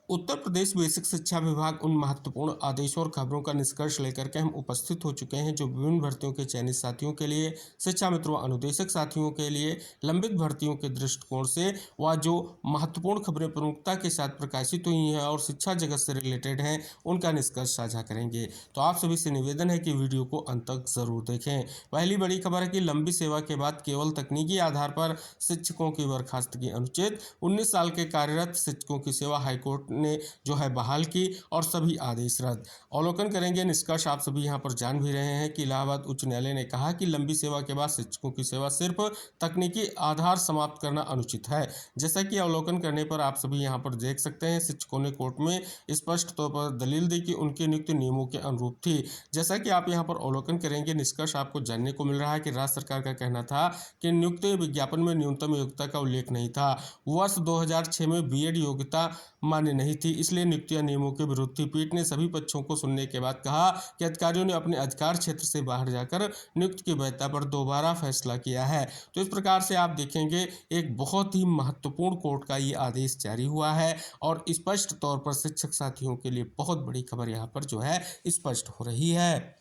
Uttar Pradesh basic शिक्षा विभाग उन महत्वपूर्ण आदेशों और खबरों का निष्कर्ष लेकर के हम उपस्थित हो चुके हैं जो विभिन्न भर्तियों के चयनित साथियों के लिए, शिक्षा मित्रों अनुदेशक साथियों के लिए, लंबित भर्तियों के दृष्टिकोण से व जो महत्वपूर्ण खबरें प्रमुखता के साथ प्रकाशित हुई हैं और शिक्षा जगत से रिलेटेड हैं, उनका निष्कर्ष साझा करेंगे। तो आप सभी से निवेदन है कि वीडियो को अंत तक जरूर देखें। पहली बड़ी खबर है कि लंबी सेवा के बाद केवल तकनीकी आधार पर शिक्षकों की बर्खास्तगी। अनुच्छेद 19 साल के कार्यरत शिक्षकों की सेवा हाईकोर्ट ने जो है बहाल की और सभी आदेश रद्द। अवलोकन करेंगे निष्कर्ष आप सभी यहां पर जान भी रहे हैं कि इलाहाबाद उच्च न्यायालय ने कहा कि लंबी सेवा के बाद शिक्षकों की सेवा सिर्फ तकनीकी आधार समाप्त करना अनुचित है। जैसा कि अवलोकन करने पर आप सभी यहां पर देख सकते हैं, शिक्षकों ने कोर्ट में स्पष्ट तौर पर दलील दी कि उनकी नियुक्ति नियमों के अनुरूप थी। जैसा कि आप यहां पर अवलोकन करेंगे निष्कर्ष आपको जानने को मिल रहा है कि राज्य सरकार का कहना था कि नियुक्ति विज्ञापन में न्यूनतम योग्यता का उल्लेख नहीं था। वर्ष 2006 में बीएड योग्यता मान्य नहीं थी, इसलिए नियुक्तियां नियमों के विरुद्ध थी। पीठ ने सभी पक्षों को सुनने के बाद कहा कि अधिकारियों ने अपने अधिकार क्षेत्र से बाहर जाकर नियुक्ति की वैधता पर दोबारा फैसला किया है। तो इस प्रकार से आप देखेंगे एक बहुत ही महत्वपूर्ण कोर्ट का ये आदेश जारी हुआ है और स्पष्ट तौर पर शिक्षक साथियों के लिए बहुत बड़ी खबर यहाँ पर जो है स्पष्ट हो रही है।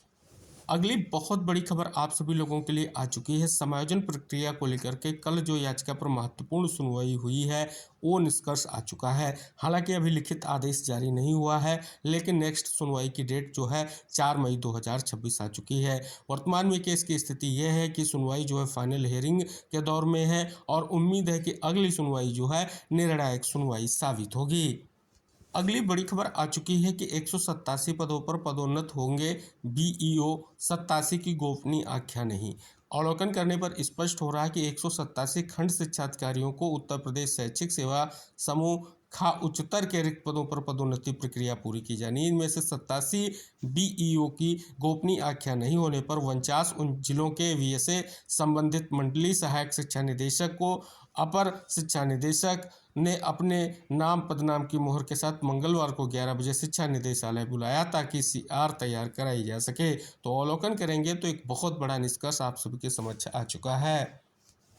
अगली बहुत बड़ी खबर आप सभी लोगों के लिए आ चुकी है। समायोजन प्रक्रिया को लेकर के कल जो याचिका पर महत्वपूर्ण सुनवाई हुई है वो निष्कर्ष आ चुका है। हालांकि अभी लिखित आदेश जारी नहीं हुआ है, लेकिन नेक्स्ट सुनवाई की डेट जो है 4 मई 2026 आ चुकी है। वर्तमान में केस की स्थिति यह है कि सुनवाई जो है फाइनल हियरिंग के दौर में है और उम्मीद है कि अगली सुनवाई जो है निर्णायक सुनवाई साबित होगी। अगली बड़ी खबर आ चुकी है कि 187 पदों पर पदोन्नत होंगे बीईओ, 87 की गोपनीय आख्या नहीं। अवलोकन करने पर स्पष्ट हो रहा है कि 187 खंड शिक्षा अधिकारियों को उत्तर प्रदेश शैक्षिक सेवा समूह खा उच्चतर के रिक्त पदों पर पदोन्नति प्रक्रिया पूरी की जानी। इनमें से 87 बीईओ की गोपनीय आख्या नहीं होने पर 49 उन जिलों के वीएसए संबंधित मंडलीय सहायक शिक्षा निदेशक को अपर शिक्षा निदेशक ने अपने नाम पदनाम की मोहर के साथ मंगलवार को 11 बजे शिक्षा निदेशालय बुलाया ताकि सीआर तैयार कराई जा सके। तो अवलोकन करेंगे तो एक बहुत बड़ा निष्कर्ष आप सभी के समक्ष आ चुका है।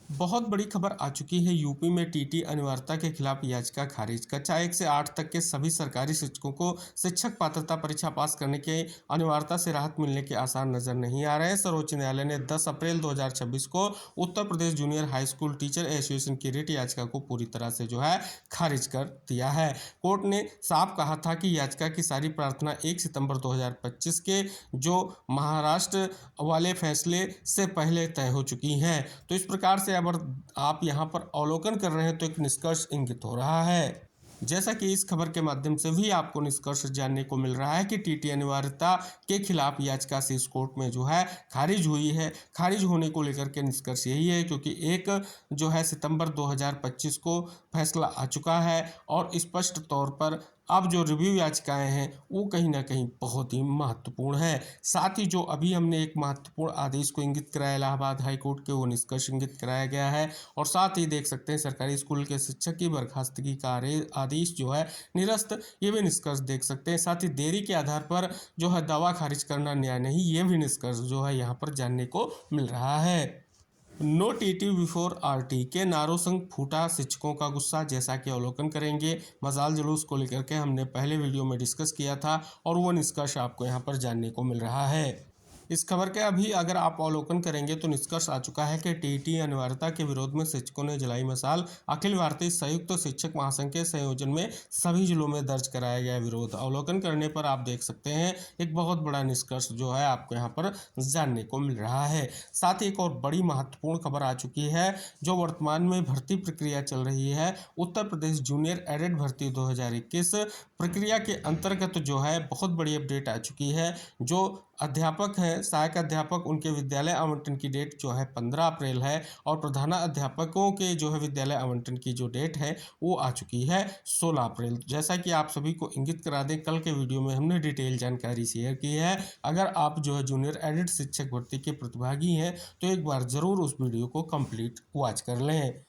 बहुत बड़ी खबर आ चुकी है। यूपी में टीटी अनिवार्यता के खिलाफ याचिका खारिज। कक्षा 1 से 8 तक के सभी सरकारी शिक्षकों को शिक्षक पात्रता परीक्षा पास करने के अनिवार्यता से राहत मिलने के आसार नजर नहीं आ रहे हैं। सर्वोच्च न्यायालय ने 10 अप्रैल 2026 को Uttar Pradesh junior high school teacher association की रिट याचिका को पूरी तरह से जो है खारिज कर दिया है। कोर्ट ने साफ कहा था कि याचिका की सारी प्रार्थना 1 सितंबर 2025 के जो महाराष्ट्र वाले फैसले से पहले तय हो चुकी हैं। तो इस प्रकार से अगर आप यहाँ पर अवलोकन कर रहे हैं तो एक निष्कर्ष इंगित हो रहा है। जैसा कि इस खबर के माध्यम से भी आपको निष्कर्ष जानने को मिल रहा है कि टीटी अनिवार्यता के खिलाफ याचिका से इस कोर्ट में जो है खारिज हुई है। खारिज होने को लेकर के निष्कर्ष यही है क्योंकि 1 जो है सितंबर 2025 को फैसला आ चुका है और स्पष्ट तौर पर अब जो रिव्यू याचिकाएं हैं वो कहीं ना कहीं बहुत ही महत्वपूर्ण है। साथ ही जो अभी हमने एक महत्वपूर्ण आदेश को इंगित कराया इलाहाबाद हाई कोर्ट के, वो निष्कर्ष इंगित कराया गया है और साथ ही देख सकते हैं सरकारी स्कूल के शिक्षक की बर्खास्तगी का आदेश जो है निरस्त, ये भी निष्कर्ष देख सकते हैं। साथ ही देरी के आधार पर जो है दावा खारिज करना न्याय नहीं, ये भी निष्कर्ष जो है यहाँ पर जानने को मिल रहा है। नो टीटी बिफोर आरटी के नारों संग फूटा शिक्षकों का गुस्सा। जैसा कि अवलोकन करेंगे मजाल जुलूस को लेकर के हमने पहले वीडियो में डिस्कस किया था और वो निष्कर्ष आपको यहाँ पर जानने को मिल रहा है। इस खबर के अभी अगर आप अवलोकन करेंगे तो निष्कर्ष आ चुका है कि टीटी अनिवार्यता के विरोध में शिक्षकों ने जलाई मशाल। अखिल भारतीय संयुक्त शिक्षक महासंघ के संयोजन में सभी जिलों में दर्ज कराया गया विरोध। अवलोकन करने पर आप देख सकते हैं एक बहुत बड़ा निष्कर्ष जो है आपको यहाँ पर जानने को मिल रहा है। साथ ही एक और बड़ी महत्वपूर्ण खबर आ चुकी है जो वर्तमान में भर्ती प्रक्रिया चल रही है। उत्तर प्रदेश जूनियर एडेड भर्ती 2021 प्रक्रिया के अंतर्गत जो है बहुत बड़ी अपडेट आ चुकी है। जो अध्यापक हैं, सहायक अध्यापक, उनके विद्यालय आवंटन की डेट जो है 15 अप्रैल है और प्रधानाध्यापकों के जो है विद्यालय आवंटन की जो डेट है वो आ चुकी है 16 अप्रैल। जैसा कि आप सभी को इंगित करा दें, कल के वीडियो में हमने डिटेल जानकारी शेयर की है। अगर आप जो है जूनियर एडेड शिक्षक भर्ती के प्रतिभागी हैं तो एक बार ज़रूर उस वीडियो को कंप्लीट वॉच कर लें।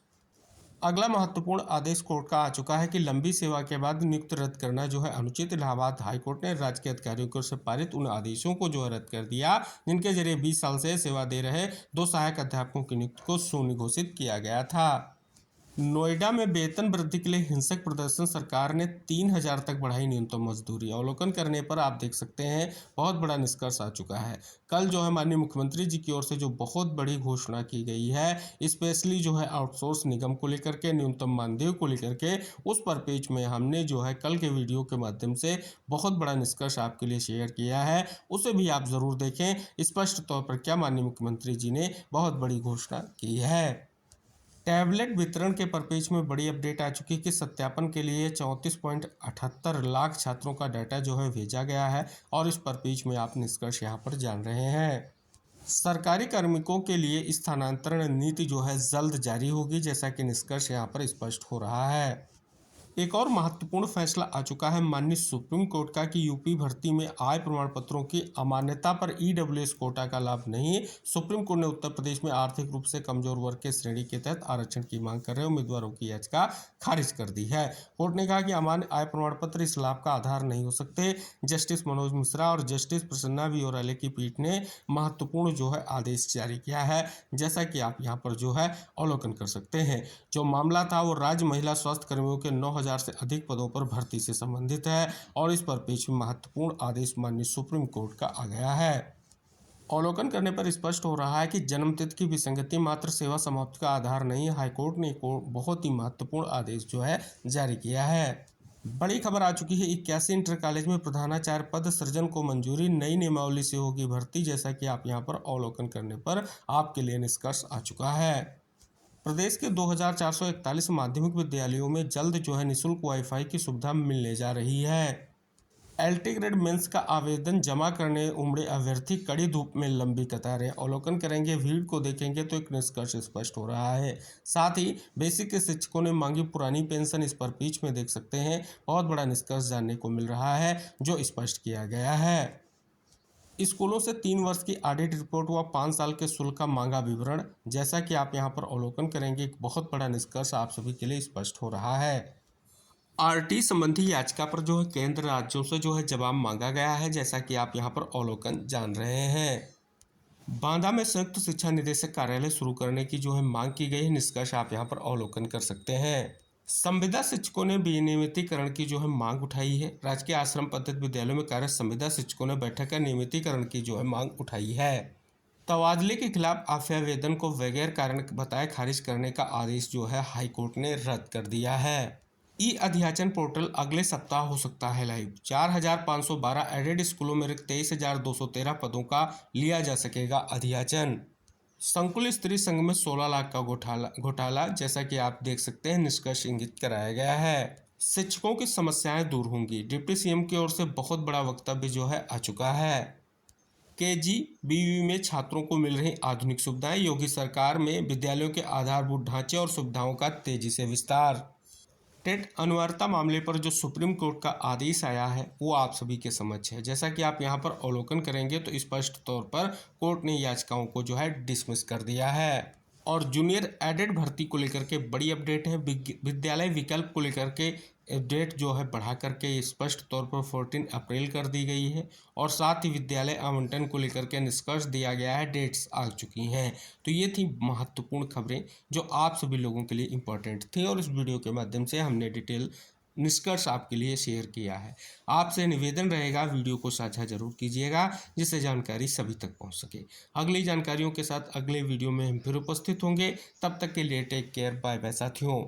अगला महत्वपूर्ण आदेश कोर्ट का आ चुका है कि लंबी सेवा के बाद नियुक्ति रद्द करना जो है अनुचित। इलाहाबाद हाईकोर्ट ने राज्य के अधिकारियों को से पारित उन आदेशों को जो है रद्द कर दिया जिनके जरिए 20 साल से सेवा दे रहे 2 सहायक अध्यापकों की नियुक्ति को शून्य घोषित किया गया था। नोएडा में वेतन वृद्धि के लिए हिंसक प्रदर्शन, सरकार ने 3,000 तक बढ़ाई न्यूनतम मजदूरी। अवलोकन करने पर आप देख सकते हैं बहुत बड़ा निष्कर्ष आ चुका है। कल जो है माननीय मुख्यमंत्री जी की ओर से जो बहुत बड़ी घोषणा की गई है, स्पेशली जो है आउटसोर्स निगम को लेकर के, न्यूनतम मानदेय को लेकर के, उस पर पेज में हमने जो है कल के वीडियो के माध्यम से बहुत बड़ा निष्कर्ष आपके लिए शेयर किया है। उसे भी आप ज़रूर देखें स्पष्ट तौर पर क्या माननीय मुख्यमंत्री जी ने बहुत बड़ी घोषणा की है। टैबलेट वितरण के परपेज में बड़ी अपडेट आ चुकी है कि सत्यापन के लिए 34.78 लाख छात्रों का डाटा जो है भेजा गया है और इस परपेज में आप निष्कर्ष यहाँ पर जान रहे हैं। सरकारी कार्मिकों के लिए स्थानांतरण नीति जो है जल्द जारी होगी, जैसा कि निष्कर्ष यहाँ पर स्पष्ट हो रहा है। एक और महत्वपूर्ण फैसला आ चुका है माननीय सुप्रीम कोर्ट का कि यूपी भर्ती में आय प्रमाण पत्रों की अमान्यता पर ईडब्ल्यूएस कोटा का लाभ नहीं। सुप्रीम कोर्ट ने उत्तर प्रदेश में आर्थिक रूप से कमजोर वर्ग के श्रेणी के तहत आरक्षण की मांग कर रहे उम्मीदवारों की याचिका खारिज कर दी है। कोर्ट ने कहा कि अमान्य आय प्रमाण पत्र इस लाभ का आधार नहीं हो सकते। जस्टिस मनोज मिश्रा और जस्टिस प्रसन्ना वियोराले की पीठ ने महत्वपूर्ण जो है आदेश जारी किया है, जैसा कि आप यहाँ पर जो है अवलोकन कर सकते हैं। जो मामला था वो राज्य महिला स्वास्थ्य कर्मियों के 9,000 से अधिक पदों पर भर्ती से संबंधित है और इस पर पेश महत्वपूर्ण आदेश माननीय सुप्रीम कोर्ट का आ गया है। अवलोकन करने पर स्पष्ट हो रहा है कि जन्मतिथि की विसंगति मात्र सेवा समाप्ति का आधार नहीं। हाईकोर्ट ने बहुत ही महत्वपूर्ण आदेश जो है जारी किया है। बड़ी खबर आ चुकी है 81 इंटर कॉलेज में प्रधानाचार्य पद सृजन को मंजूरी, नई नियमावली से होगी भर्ती, जैसा कि आप यहाँ पर अवलोकन करने पर आपके लिए निष्कर्ष आ चुका है। प्रदेश के 2,441 माध्यमिक विद्यालयों में जल्द जो है निःशुल्क वाईफाई की सुविधा मिलने जा रही है। एलटी ग्रेड मेंस का आवेदन जमा करने उमड़े अभ्यर्थी, कड़ी धूप में लंबी कतारें। अवलोकन करेंगे, भीड़ को देखेंगे तो एक निष्कर्ष स्पष्ट हो रहा है। साथ ही बेसिक के शिक्षकों ने मांगी पुरानी पेंशन, इस पर बीच में देख सकते हैं बहुत बड़ा निष्कर्ष जानने को मिल रहा है जो स्पष्ट किया गया है। स्कूलों से 3 वर्ष की ऑडिट रिपोर्ट व 5 साल के शुल्क का मांगा विवरण, जैसा कि आप यहाँ पर अवलोकन करेंगे एक बहुत बड़ा निष्कर्ष आप सभी के लिए स्पष्ट हो रहा है। आरटी संबंधी याचिका पर जो है केंद्र राज्यों से जो है जवाब मांगा गया है, जैसा कि आप यहाँ पर अवलोकन जान रहे हैं। बांदा में संयुक्त शिक्षा निदेशक कार्यालय शुरू करने की जो है मांग की गई है, निष्कर्ष आप यहाँ पर अवलोकन कर सकते हैं। संविदा शिक्षकों ने विनियमितीकरण की जो है मांग उठाई है। राजकीय आश्रम पद्धति विद्यालयों में कार्यरत संविदा शिक्षकों ने बैठक कर नियमितीकरण की जो है मांग उठाई है। तबादले के खिलाफ आवेदन को बगैर कारण बताए खारिज करने का आदेश जो है हाईकोर्ट ने रद्द कर दिया है। ई अध्याचन पोर्टल अगले सप्ताह हो सकता है लाइव। 4,512 एडेड स्कूलों में रिक्त 23,213 पदों का लिया जा सकेगा अध्याचन। संकुल स्त्री संघ में 16 लाख का घोटाला, जैसा कि आप देख सकते हैं निष्कर्ष इंगित कराया गया है। शिक्षकों की समस्याएं दूर होंगी, डिप्टी सीएम की ओर से बहुत बड़ा वक्तव्य जो है आ चुका है। केजीबीवी में छात्रों को मिल रही आधुनिक सुविधाएं, योगी सरकार में विद्यालयों के आधारभूत ढांचे और सुविधाओं का तेजी से विस्तार। टेट अनिवार्यता मामले पर जो सुप्रीम कोर्ट का आदेश आया है वो आप सभी के समक्ष है। जैसा कि आप यहां पर अवलोकन करेंगे तो स्पष्ट तौर पर कोर्ट ने याचिकाओं को जो है डिसमिस कर दिया है। और जूनियर एडेड भर्ती को लेकर के बड़ी अपडेट है। विद्यालय विकल्प को लेकर के डेट जो है बढ़ा करके स्पष्ट तौर पर 14 अप्रैल कर दी गई है और साथ ही विद्यालय आवंटन को लेकर के निष्कर्ष दिया गया है, डेट्स आ चुकी हैं। तो ये थी महत्वपूर्ण खबरें जो आप सभी लोगों के लिए इम्पोर्टेंट थी और इस वीडियो के माध्यम से हमने डिटेल निष्कर्ष आपके लिए शेयर किया है। आपसे निवेदन रहेगा वीडियो को साझा जरूर कीजिएगा जिससे जानकारी सभी तक पहुंच सके। अगली जानकारियों के साथ अगले वीडियो में हम फिर उपस्थित होंगे। तब तक के लिए टेक केयर, बाय बाय साथियों।